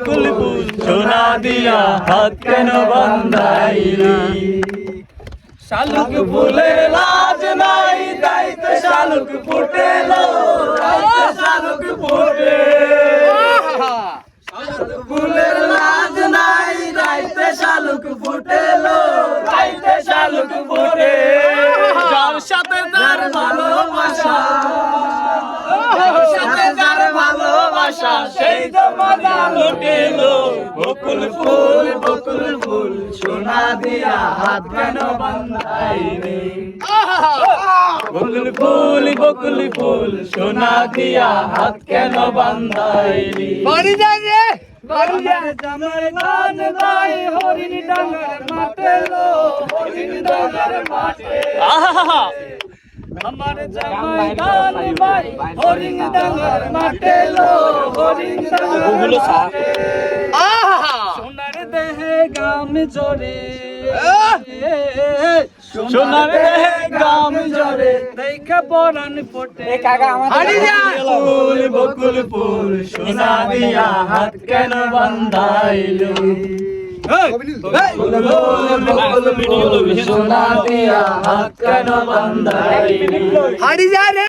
বকুল ফুল সোনা দিয়া হাত কেন বান্ধাইলি শালুক ফুলের লাজ নাই তাইতে শালুক ফুটেলো তাইতে শালুক ফুটে শালুক ফুলের লাজ নাই তাইতে শালুক ফুটেলো তাইতে শালুক ফুটে যার সাথে তার ভালোবাসা যার সাথে তার ভালোবাসা সেই তো মজা লুটেলো বকুল ফুল সোনা দিয়া হাত কেন বান্ধাইলি বকুল ফুল সোনা দিয়া হাত কেন বান্ধাইলি বাড়ি যাই রে বাড়ি যাই জামার গান গাই হরিণ ডাঙ্গার মাঠে লো হরিণ ডাঙ্গার মাঠে আমার জামাই গান গাই হরিণ ডাঙ্গার মাঠে লো হরিণ ডাঙ্গার মাঠে সোনার দেহে গাম জরে সোনার দেহে গাম জরে দেখা পরাণ ফোটে বকুল ফুল সোনা দিয়া হাত কেন বান্ধাইলি সোনা দিয়া হাত কেন বান্ধাইলি হাড়ি যা রে।